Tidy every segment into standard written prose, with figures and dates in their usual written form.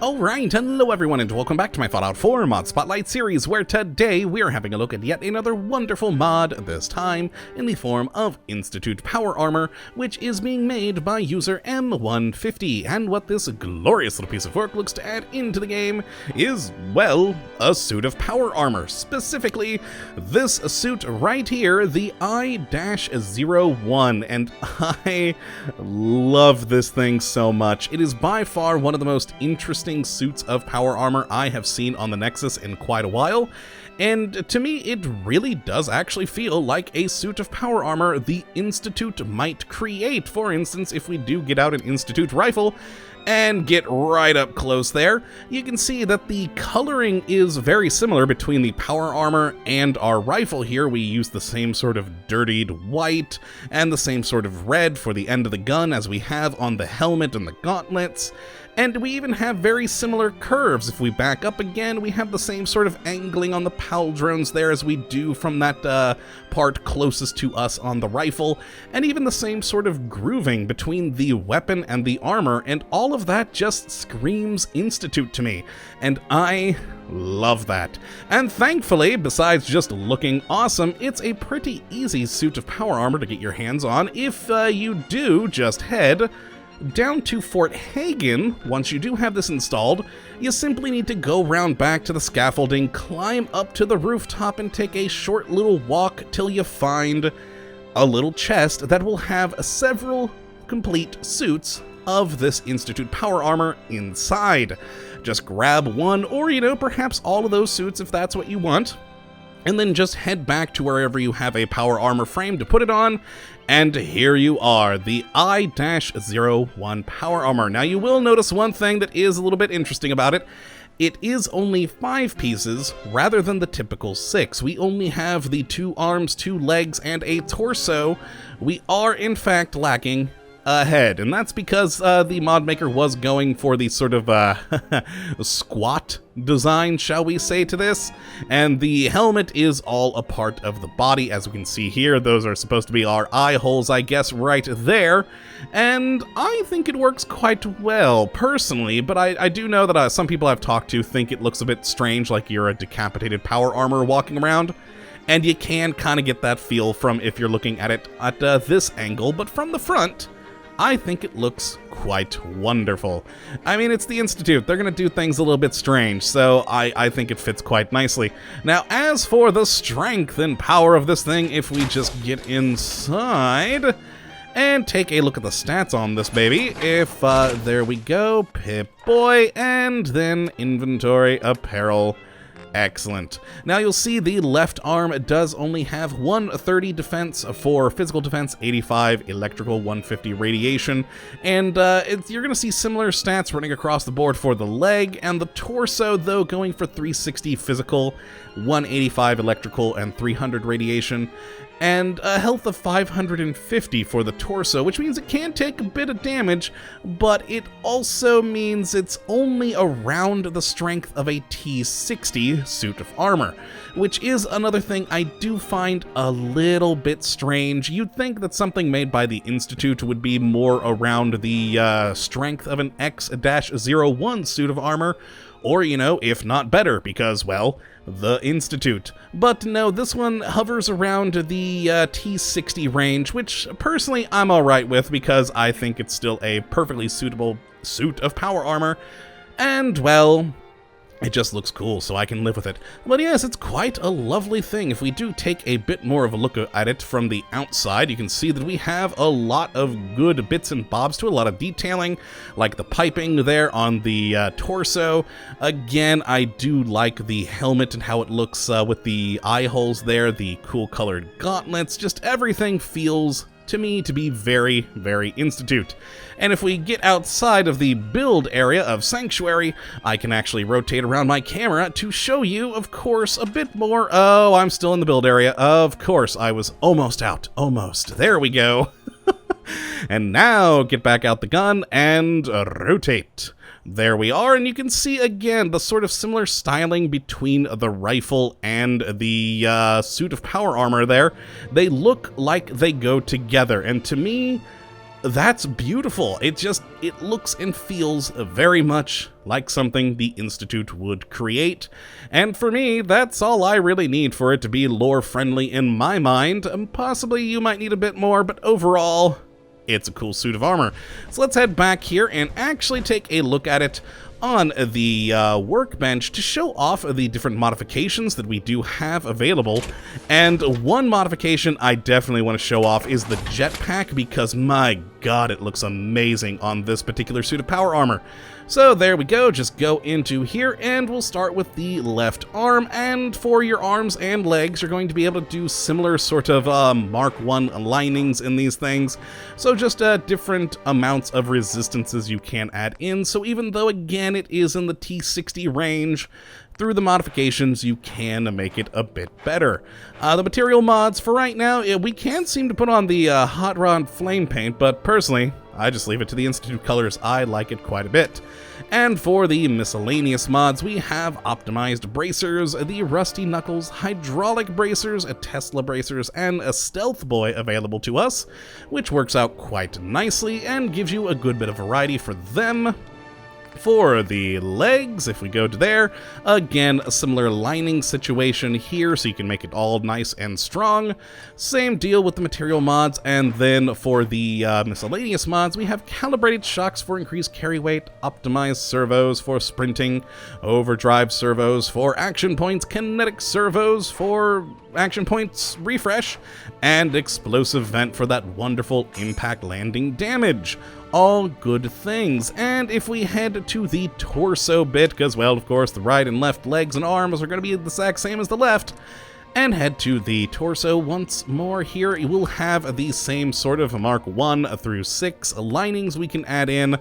Alright, hello everyone and welcome back to my Fallout 4 Mod Spotlight series, where today we are having a look at yet another wonderful mod, this time in the form of Institute Power Armor, which is being made by user M150, and what this glorious little piece of work looks to add into the game is, well, a suit of power armor. Specifically, this suit right here, the I-01, and I love this thing so much. It is by far one of the most interesting suits of power armor I have seen on the Nexus in quite a while, and to me it really does actually feel like a suit of power armor the Institute might create. For instance, if we do get out an Institute rifle and get right up close there, you can see that the coloring is very similar between the power armor and our rifle here. We use the same sort of dirtied white and the same sort of red for the end of the gun as we have on the helmet and the gauntlets. And we even have very similar curves. If we back up again, we have the same sort of angling on the pauldrons there as we do from that part closest to us on the rifle, and even the same sort of grooving between the weapon and the armor, and all of that just screams Institute to me, and I love that. And thankfully, besides just looking awesome, it's a pretty easy suit of power armor to get your hands on if you do just head down to Fort Hagen. Once you do have this installed, you simply need to go round back to the scaffolding, climb up to the rooftop, and take a short little walk till you find a little chest that will have several complete suits of this Institute power armor inside. Just grab one, or perhaps all of those suits if that's what you want, and then just head back to wherever you have a power armor frame to put it on, and here you are, the I-01 power armor. Now you will notice one thing that is a little bit interesting about it. It is only 5 pieces rather than the typical 6. We only have the 2 arms, 2 legs, and a torso. We are in fact lacking a head, and that's because the mod maker was going for the sort of squat design, shall we say, to this, and the helmet is all a part of the body. As we can see here, those are supposed to be our eye holes, I guess, right there, and I think it works quite well personally, but I do know that some people I've talked to think it looks a bit strange, like you're a decapitated power armor walking around, and you can kind of get that feel from if you're looking at it at this angle, but from the front, I think it looks quite wonderful. I mean, it's the Institute. They're going to do things a little bit strange, so I think it fits quite nicely. Now, as for the strength and power of this thing, if we just get inside and take a look at the stats on this baby, if, there we go, Pip-Boy, and then inventory, apparel. Excellent. Now you'll see the left arm does only have 130 defense for physical defense, 85 electrical, 150 radiation, and you're going to see similar stats running across the board for the leg, and the torso, though, going for 360 physical, 185 electrical, and 300 radiation, and a health of 550 for the torso, which means it can take a bit of damage, but it also means it's only around the strength of a T60 suit of armor, which is another thing I do find a little bit strange. You'd think that something made by the Institute would be more around the strength of an X-01 suit of armor, or, if not better, because, well, the Institute. But no, this one hovers around the T60 range, which personally I'm alright with, because I think it's still a perfectly suitable suit of power armor, and, well, it just looks cool, so I can live with it. But yes, it's quite a lovely thing. If we do take a bit more of a look at it from the outside, you can see that we have a lot of good bits and bobs to it, a lot of detailing, like the piping there on the torso. Again, I do like the helmet and how it looks with the eye holes there, the cool colored gauntlets, just everything feels to me to be very, very Institute. And if we get outside of the build area of Sanctuary, I can actually rotate around my camera to show you, of course, a bit more. Oh, I'm still in the build area. Of course, I was almost out. Almost. There we go. And now get back out the gun and rotate. There we are, and you can see again the sort of similar styling between the rifle and the suit of power armor there. They look like they go together, and to me, that's beautiful. It looks and feels very much like something the Institute would create. And for me, that's all I really need for it to be lore-friendly in my mind. Possibly you might need a bit more, but overall, it's a cool suit of armor. So let's head back here and actually take a look at it on the workbench to show off the different modifications that we do have available. And one modification I definitely want to show off is the jetpack, because my god, it looks amazing on this particular suit of power armor. So there we go, just go into here and we'll start with the left arm, and for your arms and legs you're going to be able to do similar sort of Mark 1 linings in these things, so just different amounts of resistances you can add in. So even though again it is in the T60 range, through the modifications you can make it a bit better. The material mods for right now, we can seem to put on the hot rod flame paint, but personally I just leave it to the Institute colors. I like it quite a bit. And for the miscellaneous mods, we have Optimized Bracers, the Rusty Knuckles, Hydraulic Bracers, a Tesla Bracers, and a Stealth Boy available to us, which works out quite nicely and gives you a good bit of variety for them. For the legs, if we go to there, again, a similar lining situation here, so you can make it all nice and strong. Same deal with the material mods, and then for the miscellaneous mods, we have Calibrated Shocks for increased carry weight, Optimized Servos for sprinting, Overdrive Servos for action points, Kinetic Servos for action points refresh, and Explosive Vent for that wonderful impact landing damage. All good things. And if we head to the torso bit, because, well, of course, the right and left legs and arms are going to be the exact same as the left, and head to the torso once more here, you will have the same sort of Mark 1 through 6 linings we can add in.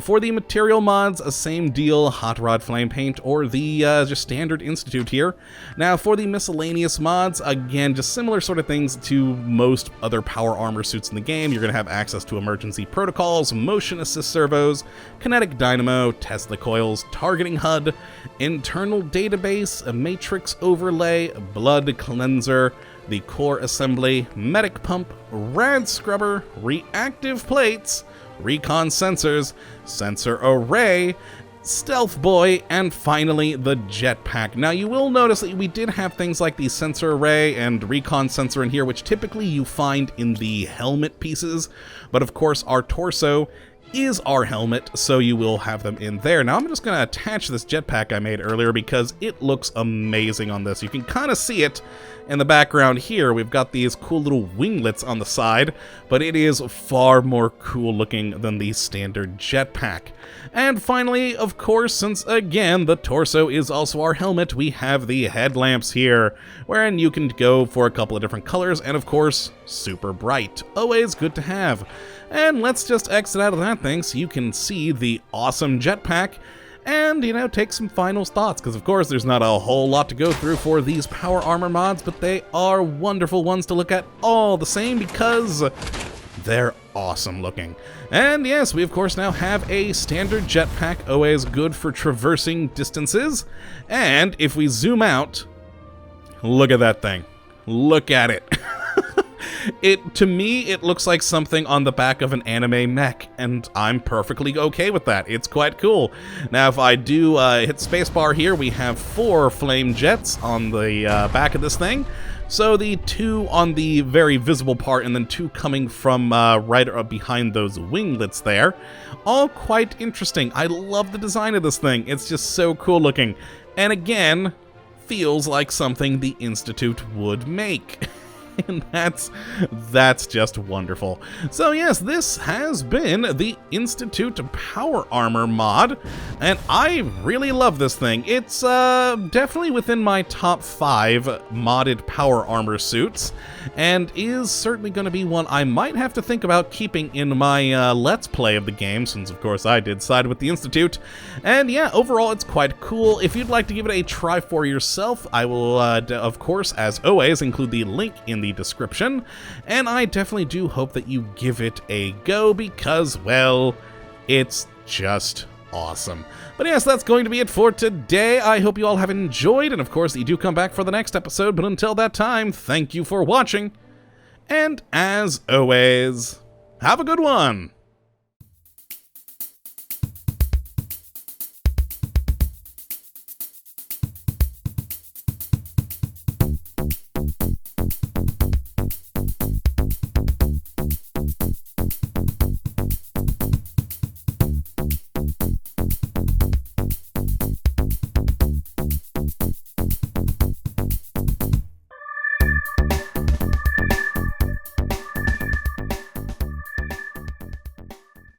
For the material mods, same deal, hot rod flame paint or the just standard Institute here. Now for the miscellaneous mods, again, just similar sort of things to most other power armor suits in the game. You're going to have access to emergency protocols, motion assist servos, kinetic dynamo, Tesla coils, targeting HUD, internal database, a matrix overlay, blood cleanser, the core assembly, medic pump, rad scrubber, reactive plates, recon sensors, sensor array, stealth boy, and finally the jetpack. Now you will notice that we did have things like the sensor array and recon sensor in here, which typically you find in the helmet pieces, but of course our torso is our helmet, so you will have them in there. Now I'm just going to attach this jetpack I made earlier because it looks amazing on this. You can kind of see it in the background here. We've got these cool little winglets on the side, but it is far more cool looking than the standard jetpack. And finally, of course, since again the torso is also our helmet, we have the headlamps here, wherein you can go for a couple of different colors, and of course, super bright. Always good to have. And let's just exit out of that thing so you can see the awesome jetpack and, you know, take some final thoughts, because of course there's not a whole lot to go through for these power armor mods, but they are wonderful ones to look at all the same because they're awesome looking. And yes, we of course now have a standard jetpack, always good for traversing distances. And if we zoom out, look at that thing. Look at it. To me, it looks like something on the back of an anime mech, and I'm perfectly okay with that. It's quite cool. Now, if I do hit spacebar here, we have 4 flame jets on the back of this thing. So the 2 on the very visible part, and then 2 coming from right up behind those winglets there. All quite interesting. I love the design of this thing. It's just so cool looking. And again, feels like something the Institute would make. And that's just wonderful. So yes, this has been the Institute Power Armor mod, and I really love this thing. It's definitely within my top 5 modded power armor suits, and is certainly going to be one I might have to think about keeping in my Let's Play of the game, since of course I did side with the Institute. And yeah, overall it's quite cool. If you'd like to give it a try for yourself, I will of course, as always, include the link in the description, and I definitely do hope that you give it a go because, well, it's just awesome. But yes, that's going to be it for today. I hope you all have enjoyed, and of course that you do come back for the next episode, but until that time, thank you for watching, and as always, Have a good one!